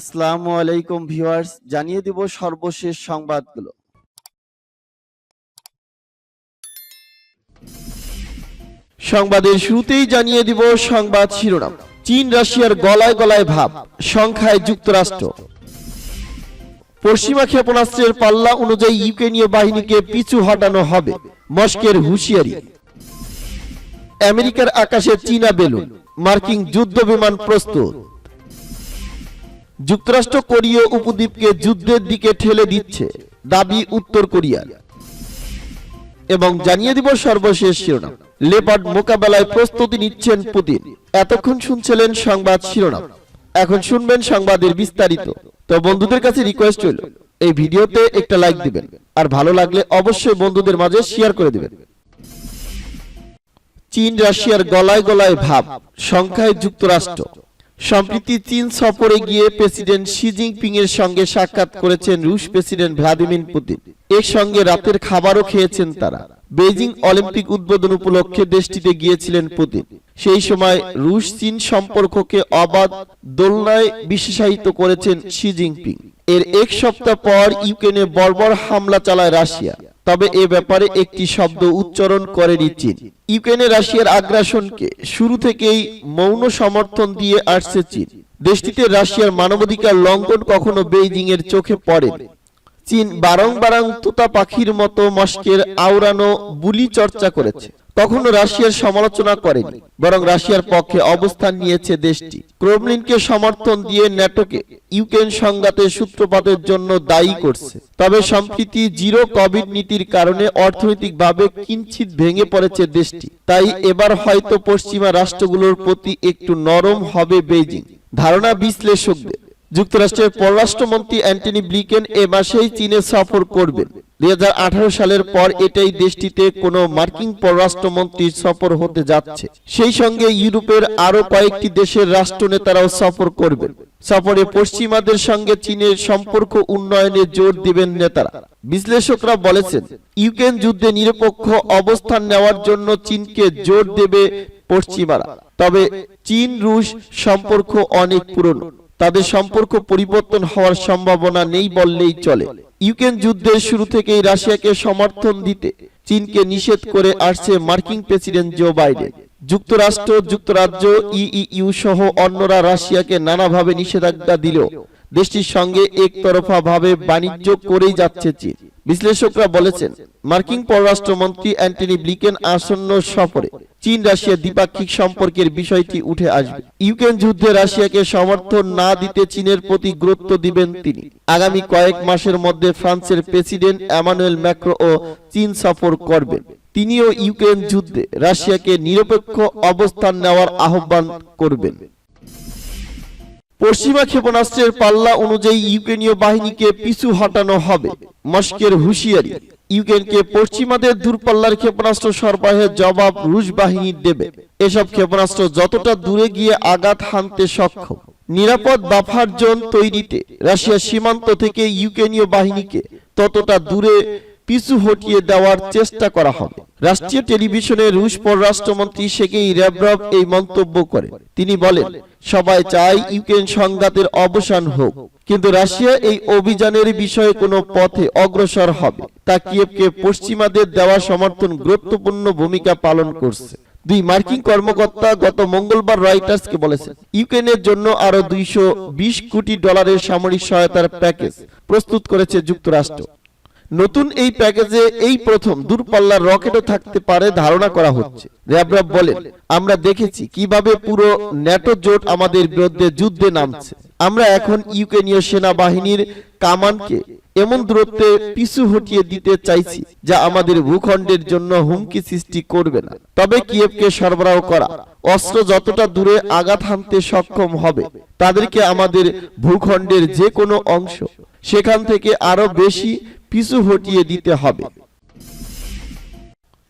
আসসালামু আলাইকুম ভিউয়ার্স, জানিয়ে দিব সর্বশেষ সংবাদগুলো। সংবাদের শুরুতেই জানিয়ে দিব সংবাদ শিরোনাম। চীন রাশিয়ার গলায় গলায় ভাব, সংখ্যায় যুক্তরাষ্ট্র। পশ্চিমা ক্ষেপণাস্ত্রের পাল্লা অনুযায়ী ইউক্রেনীয় বাহিনীকে পিছু হটানো হবে, মস্কোর হুঁশিয়ারি। আমেরিকার আকাশে চীনা বেলুন, মার্কিন যুদ্ধ বিমান প্রস্তুত। যুক্তরাষ্ট্র কোরীয় উপদ্বীপকে যুদ্ধের দিকে ঠেলে দিচ্ছে, দাবি উত্তর কোরিয়ার। এবং জানিয়ে দিব সর্বশেষ শিরোনাম। লেপার্ড মোকাবেলায় প্রস্তুতি নিচ্ছেন পুতিন। এতক্ষণ শুনছিলেন সংবাদ শিরোনাম, এখন শুনবেন সংবাদের বিস্তারিত। তো বন্ধুদের কাছে রিকোয়েস্ট হলো এই ভিডিওতে একটা লাইক দিবেন, আর ভালো লাগলে অবশ্যই বন্ধুদের মাঝে শেয়ার করে দিবেন। চীন রাশিয়ার গলায় গলায় ভাব, সংখ্যায় যুক্তরাষ্ট্র। সম্প্রতি চীন সফরে গিয়ে প্রেসিডেন্ট শি জিনপিং এর সঙ্গে সাক্ষাৎ করেছেন রুশ প্রেসিডেন্ট ভ্লাদিমির পুতিন। এর সঙ্গে রাতের খাবারও খেয়েছেন তারা। বেইজিং অলিম্পিক উদ্বোধন উপলক্ষে দেশটিতে গিয়েছিলেন পুতিন। সেই সময় রুশ চীন সম্পর্ককে অবাধ দোলনায় বিশেষায়িত করেছেন শি জিনপিং। এর এক সপ্তাহ পর ইউক্রেনে বর্বর হামলা চালায় রাশিয়া। তবে এ ব্যাপারে একটি শব্দ উচ্চারণ করেনি চীন। ইউক্রেনে রাশিয়ার আগ্রাসনকে শুরু থেকেই মৌন সমর্থন দিয়ে আসছে চীন। দেশটিতে রাশিয়ার মানবাধিকার লঙ্ঘন কখনো বেইজিং এর চোখে পড়েনি। চীন বারংবার তোতা পাখির মতো মস্কোর আওড়ানো বুলি চর্চা করেছে, কখনো রাশিয়ার সমালোচনা করেনি, বরং রাশিয়ার পক্ষে অবস্থান নিয়েছে দেশটি। ক্রেমলিনকে সমর্থন দিয়ে ন্যাটোকে ইউক্রেন সংঘাতের সূত্রপাতের জন্য দায়ী করছে। তবে সম্প্রতি জিরো কোভিড নীতির কারণে অর্থনৈতিকভাবে কিঞ্চিত ভেঙে পড়েছে দেশটি। তাই এবার হয়তো পশ্চিমা রাষ্ট্রগুলোর প্রতি একটু নরম হবে বেইজিং, ধারণা বিশ্লেষকদের। যুক্তরাষ্ট্রের পররাষ্ট্রমন্ত্রী অ্যান্টনি ব্লিংকেন এ মাসেই চীনে সফর করবেন। 2018 সালের পর এটাই দেশটিতে কোনো মার্কিন পররাষ্ট্রমন্ত্রীর সফর হতে যাচ্ছে। সেই সঙ্গে ইউরোপের আরো কয়েকটি দেশের রাষ্ট্রনেতারাও সফর করবেন। সফরে পশ্চিমাদের সঙ্গে চীনের সম্পর্ক উন্নয়নে জোর দিবেন নেতারা। বিশ্লেষকরা বলেছেন, ইউক্রেন যুদ্ধে নিরপেক্ষ অবস্থান নেওয়ার জন্য চীনকে জোর দেবে পশ্চিমারা। তবে চীন রুশ সম্পর্ক অনেক পুরনো, তাদের সম্পর্ক পরিবর্তন হওয়ার সম্ভাবনা নেই বললেই চলে। ইউক্রেন যুদ্ধের শুরু থেকেই রাশিয়াকে সমর্থন দিতে চীনকে নিষেধ করে আসছে মার্কিন প্রেসিডেন্ট জো বাইডেন। যুক্তরাষ্ট্র, যুক্তরাজ্য, ইইউ সহ অন্যরা রাশিয়াকে নানাভাবে নিষেধাজ্ঞা দিলেও দেশটির সঙ্গে একতরফা ভাবে বাণিজ্য করেই যাচ্ছে চীন। বিশ্লেষকরা বলেছেন, মার্কিন পররাষ্ট্রমন্ত্রী অ্যান্টনি ব্লিংকেন আসন্ন সফরে চীন রাশিয়া দ্বিপাক্ষিক সম্পর্কের বিষয়টি উঠে আসবে। ইউক্রেন যুদ্ধে রাশিয়াকে সমর্থন না দিতে চীনের প্রতি গুরুত্ব দিবেন তিনি। আগামী কয়েক মাসের মধ্যে ফ্রান্সের প্রেসিডেন্ট এমানুয়েল ম্যাক্রো ও চীন সফর করবেন। তিনিও ইউক্রেন যুদ্ধে রাশিয়াকে নিরপেক্ষ অবস্থান নেওয়ার আহ্বান করবেন। পশ্চিমা ক্ষেপণাস্ত্রের পাল্লা অনুযায়ী ইউক্রেনীয় বাহিনীকে পিছু হটানো হবে, মস্কোর হুঁশিয়ারি। ইউক্রেনকে পশ্চিমাদের দূরপাল্লার ক্ষেপণাস্ত্র সরবরাহের জবাব রুশ বাহিনী দেবে। এসব ক্ষেপণাস্ত্র যতটা দূরে গিয়ে আঘাত হানতে সক্ষম, নিরাপদ বাফার জোন তৈরিতে রাশিয়ার সীমান্ত থেকে ইউক্রেনীয় বাহিনীকে ততটা দূরে পিছু হটিয়ে দেওয়ার চেষ্টা করা হবে। রাষ্ট্রীয় টেলিভিশনে রুশ পররাষ্ট্রমন্ত্রী সের্গেই ল্যাভরভ এই মন্তব্য করেন। তিনি বলেন, সবাই চায় ইউক্রেন সংঘাতের অবসান হোক, কিন্তু রাশিয়া এই অভিযানের বিষয়ে কোনো পথে অগ্রসর হবে তা কিয়েভকে পশ্চিমাদের দেওয়া সমর্থন গুরুত্বপূর্ণ ভূমিকা পালন করছে। দুই মার্কিন কর্মকর্তা গত মঙ্গলবার রয়টার্সকে বলেছেন, ইউক্রেনের জন্য আরো $220 কোটি সামরিক সহায়তার প্যাকেজ প্রস্তুত করেছে যুক্তরাষ্ট্র। নতুন এই প্যাকেজে এই প্রথম দূরপাল্লার রকেটও থাকতে পারে ধারণা করা হচ্ছে। ল্যাভরভ বলেন, আমরা দেখেছি কিভাবে পুরো ন্যাটো জোট আমাদের বিরুদ্ধে যুদ্ধে নামছে। আমরা এখন ইউক্রেনীয় সেনাবাহিনীর কামানকে এমন দূরত্বে পিছু হটিয়ে দিতে চাইছি যা আমাদের ভূখণ্ডের জন্য হুমকি সৃষ্টি করবে না। তবে কিয়েভকে সরবরাহ করা অস্ত্র যতটা দূরে আঘাত হানতে সক্ষম হবে, তাদেরকে আমাদের ভূখণ্ডের যে কোনো অংশ সেখান থেকে আরো বেশি পিছু হটিয়ে দিতে হবে।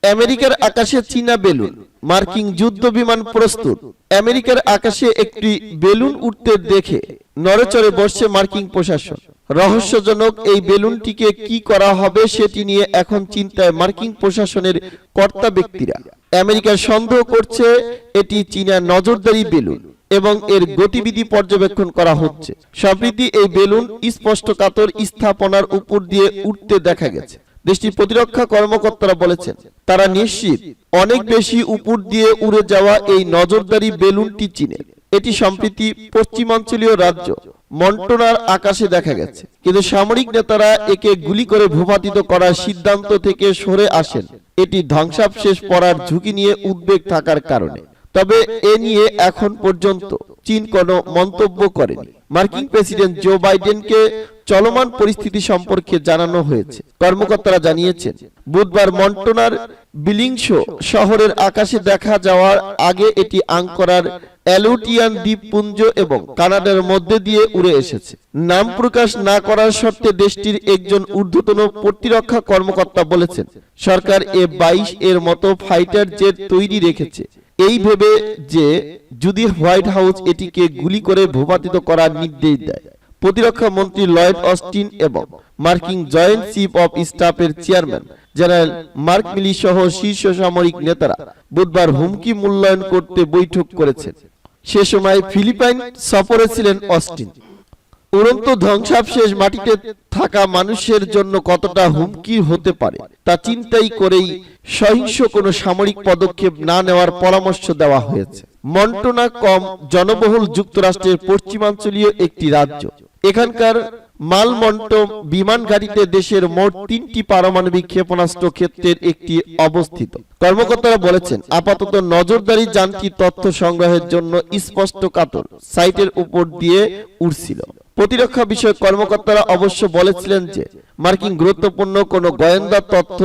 আমেরিকার আকাশে চীনা বেলুন, মার্কিন যুদ্ধ বিমান প্রস্তুত। আমেরিকার আকাশে একটি বেলুন উঠতে দেখে নড়েচড়ে বসছে মার্কিন প্রশাসন। রহস্যজনক এই বেলুনটিকে কি করা হবে সেটি নিয়ে এখন চিন্তায় মার্কিন প্রশাসনের কর্তা ব্যক্তিরা। আমেরিকা সন্দেহ করছে এটি চীনা নজরদারি বেলুন। এবং এর গতিবিধি পর্যবেক্ষণ করা হচ্ছে। সম্প্রতি এই বেলুন স্পষ্টকাতর স্থাপনার উপর দিয়ে উঠতে দেখা গেছে। দেশটির প্রতিরক্ষা কর্মকর্তারা বলেছেন, তারা নিশ্চিত অনেক বেশি উপর দিয়ে উড়ে যাওয়া এই নজরদারি বেলুনটি চীনের। এটি সম্প্রতি পশ্চিমাঞ্চলীয় রাজ্য মন্টনার আকাশে দেখা গেছে, কিন্তু সামরিক নেতারা একে গুলি করে ভূপাতিত করার সিদ্ধান্ত থেকে সরে আসেন এটি ধ্বংসাবশেষ পড়ার ঝুঁকি নিয়ে উদ্বেগ থাকার কারণে। তবে এ নিয়ে এখন পর্যন্ত চীন কোনো মন্তব্য করেনি। মার্কিন প্রেসিডেন্ট জো বাইডেনকে চলমান পরিস্থিতি সম্পর্কে জানানো হয়েছে। কর্মকর্তারা জানিয়েছেন, বুধবার মন্টনার বিলিংশো শহরের আকাশে দেখা যাওয়ার আগে এটি আঙ্করার অ্যালুটিয়ান দ্বীপপুঞ্জ এবং কানাডার মধ্যে দিয়ে উড়ে এসেছে। নাম প্রকাশ না করার শর্তে দেশটির একজন ঊর্ধ্বতন প্রতিরক্ষা কর্মকর্তা বলেছেন, সরকার F-22 এর মতো ফাইটার জেট তৈরি রেখেছে এই ভেবে যে যদি হোয়াইট হাউস এটিকে গুলি করে ভূপাতিত করার নির্দেশ দেয়। প্রতিরক্ষা মন্ত্রী লয়েড অস্টিন এবং মার্কিন জয়েন্ট চিফ অফ স্টাফের চেয়ারম্যান জেনারেল মার্ক মিলি সহ শীর্ষ সামরিক নেতারা বুধবার হুমকি মূল্যায়ন করতে বৈঠক করেছেন। সে সময় ফিলিপাইন সফরে ছিলেন অস্টিন। উড়ন্ত ধ্বংসাবশেষ মাটিতে থাকা মানুষের জন্য কতটা হুমকি হতে পারে তা চিন্তাই করেই সহিংস কোনো সামরিক পদক্ষেপ না নেওয়ার পরামর্শ দেওয়া হয়েছে। মন্টনা কম জনবহুল যুক্তরাষ্ট্রের পশ্চিমাঞ্চলীয় একটি রাজ্য। এখানকার মালমন্ট বিমান ঘাঁটিতে দেশের মোট 3টি পারমাণবিক ক্ষেপণাস্ত্র ক্ষেত্রের একটি অবস্থিত। কর্মকর্তারা বলেছেন, আপাতত নজরদারি যানটি তথ্য সংগ্রহের জন্য স্পষ্টকাতর সাইটের উপর দিয়ে উড়ছিল। প্রতিরক্ষা বিষয়ক কর্মকর্তারা অবশ্য বলেছিলেন যে মার্কিন গুরুত্বপূর্ণ কোনো গোয়েন্দা তথ্য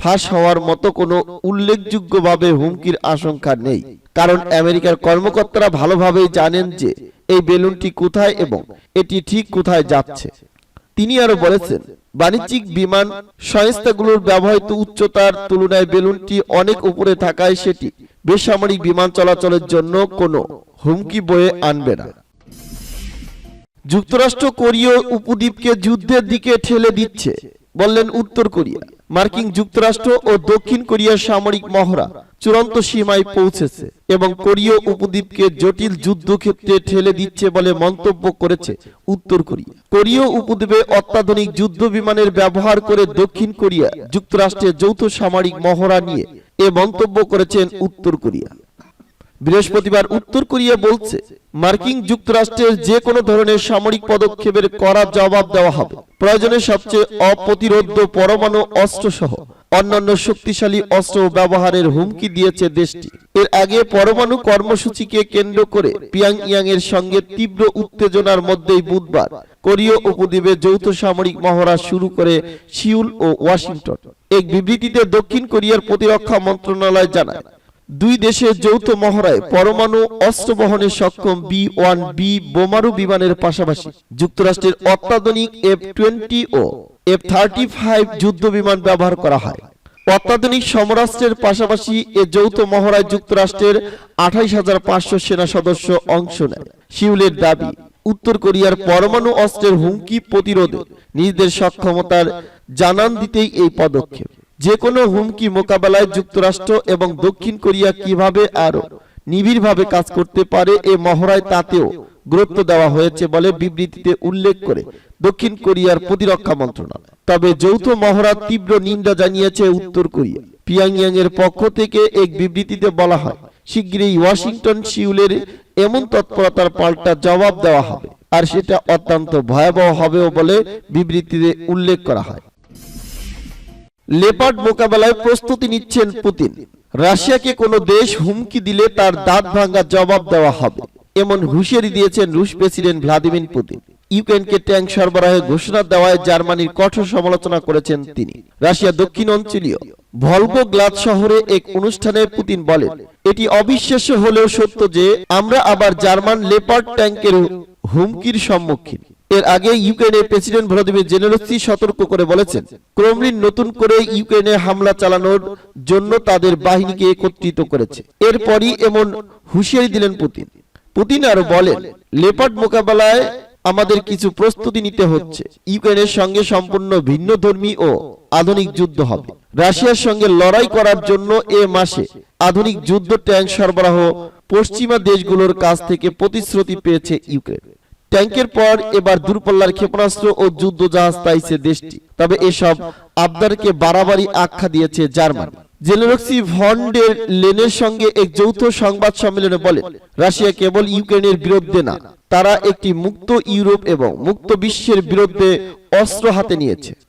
ফাঁস হওয়ার মতো কোনো উল্লেখযোগ্যভাবে হুমকির আশঙ্কা নেই, কারণ আমেরিকার কর্মকর্তারা ভালোভাবেই জানেন যে এই বেলুনটি কোথায় এবং এটি ঠিক কোথায় যাচ্ছে। তিনি আরো বলেছেন, বাণিজ্যিক বিমান সংস্থাগুলোর ব্যবহৃত উচ্চতার তুলনায় বেলুনটি অনেক উপরে থাকায় সেটি বেসামরিক বিমান চলাচলের জন্য কোনো হুমকি বয়ে আনবে না। যুক্তরাষ্ট্র কোরীয় উপদ্বীপকে যুদ্ধের দিকে ঠেলে দিচ্ছে বললেন উত্তর কোরিয়া। মার্কিন যুক্তরাষ্ট্র ও দক্ষিণ কোরিয়ার সামরিক মহড়া চূড়ান্ত সীমায় পৌঁছেছে এবং কোরীয় উপদ্বীপকে জটিল যুদ্ধক্ষেত্রে ঠেলে দিচ্ছে বলে মন্তব্য করেছে উত্তর কোরিয়া। কোরীয় উপদ্বীপে অত্যাধুনিক যুদ্ধ বিমানের ব্যবহার করে দক্ষিণ কোরিয়া যুক্তরাষ্ট্রের যৌথ সামরিক মহড়া নিয়ে এ মন্তব্য করেছেন উত্তর কোরিয়া। বৃহস্পতিবার উত্তর কোরিয়া বলছে, মার্কিন যুক্তরাষ্ট্রের যে কোনো ধরনের সামরিক পদক্ষেপের কড়া জবাব দেওয়া হবে। প্রয়োজনে সবচেয়ে অপ্রতিরোধ্য পরমাণু অস্ত্র সহ অন্যান্য শক্তিশালী অস্ত্র ব্যবহারের হুমকি দিয়েছে দেশটি। এর আগে পরমাণু কর্মসূচিকে কেন্দ্র করে পিয়ংইয়াং এর সঙ্গে তীব্র উত্তেজনার মধ্যেই বুধবার কোরীয় উপদ্বীপে যৌথ সামরিক মহড়া শুরু করে সিউল ও ওয়াশিংটন। এক বিবৃতিতে দক্ষিণ কোরিয়ার প্রতিরক্ষা মন্ত্রণালয় জানায়, দুই দেশের যৌথ মহড়ায় পরমাণু অস্ত্র বহনে সক্ষম B-1B বোমারু বিমানের পাশাপাশি যুক্তরাষ্ট্রের অত্যাধুনিক F-20 ও F-35 যুদ্ধ বিমান ব্যবহার করা হয়। অত্যাধুনিক সমরাস্ত্রের পাশাপাশি এ যৌথ মহড়ায় যুক্তরাষ্ট্রের 28,500 সেনা সদস্য অংশ নেয়। সিউলের দাবি, উত্তর কোরিয়ার পরমাণু অস্ত্রের হুমকি প্রতিরোধে নিজেদের সক্ষমতার জানান দিতেই এই পদক্ষেপ। যে কোনো হুমকি মোকাবেলায় যুক্তরাষ্ট্র এবং দক্ষিণ কোরিয়া কিভাবে আরো নিবিড়ভাবে কাজ করতে পারে এ মহড়ায় তাতেও গুরুত্ব দেওয়া হয়েছে বলে বিবৃতিতে উল্লেখ করে দক্ষিণ কোরিয়ার প্রতিরক্ষা মন্ত্রণালয়। তবে যৌথ মহড়ার তীব্র নিন্দা জানিয়েছে উত্তর কোরিয়া। পিয়ংইয়াং এর পক্ষ থেকে এক বিবৃতিতে বলা হয়, শিগগিরই ওয়াশিংটন সিউলের এমন তৎপরতার পাল্টা জবাব দেওয়া হবে, আর সেটা অত্যন্ত ভয়াবহ হবেও বলে বিবৃতিতে উল্লেখ করা হয়। লেপার্ড মোকাবেলায় প্রস্তুতি নিচ্ছেন পুতিন। রাশিয়াকে কোনো দেশ হুমকি দিলে তার দাঁত ভাঙা জবাব দেওয়া হবে, এমন হুঁশিয়ারি দিয়েছেন রুশ প্রেসিডেন্ট ভ্লাদিমির পুতিন। ইউক্রেনকে ট্যাঙ্ক সরবরাহের ঘোষণা দেওয়ায় জার্মানির কঠোর সমালোচনা করেছেন তিনি। রাশিয়া দক্ষিণ অঞ্চলীয় ভলগোগ্রাদ শহরে এক অনুষ্ঠানে পুতিন বলেন, এটি অবিশ্বাস্য হলেও সত্য যে আমরা আবার জার্মান লেপার্ড ট্যাঙ্কের হুমকির সম্মুখীন। এর আগে ইউক্রেনের প্রেসিডেন্ট ভলোদিমির জেলেনস্কি সতর্ক করে বলেছেন, ক্রেমলিন নতুন করে ইউক্রেনে হামলা চালানোর জন্য তাদের বাহিনীকে একত্রিত করেছে। এরপরই এমন হুঁশিয়ারি দিলেন পুতিন। পুতিন আরো বলেন, লেপার্ড মোকাবেলায় আমাদের কিছু প্রস্তুতি নিতে হচ্ছে। ইউক্রেনের সঙ্গে সম্পূর্ণ ভিন্নধর্মী ও আধুনিক যুদ্ধ হবে। রাশিয়ার সঙ্গে লড়াই করার জন্য এ মাসে আধুনিক যুদ্ধ ট্যাঙ্ক সরবরাহ পশ্চিমা দেশগুলোর কাছ থেকে প্রতিশ্রুতি পেয়েছে ইউক্রেন। ট্যাঙ্কের পর এবার দূরপাল্লার ক্ষেপণাস্ত্র ও যুদ্ধজাহাজ পাইছে দেশটি। তবে এসব আবদারকে বাড়াবাড়ি আখ্যা দিয়েছে জার্মানি। জেলেনস্কি ভন ডের লেনের সঙ্গে এক যৌথ সংবাদ সম্মেলনে বলেন, রাশিয়া কেবল ইউক্রেনের বিরুদ্ধে না, তারা একটি মুক্ত ইউরোপ এবং মুক্ত বিশ্বের বিরুদ্ধে অস্ত্র হাতে নিয়েছে।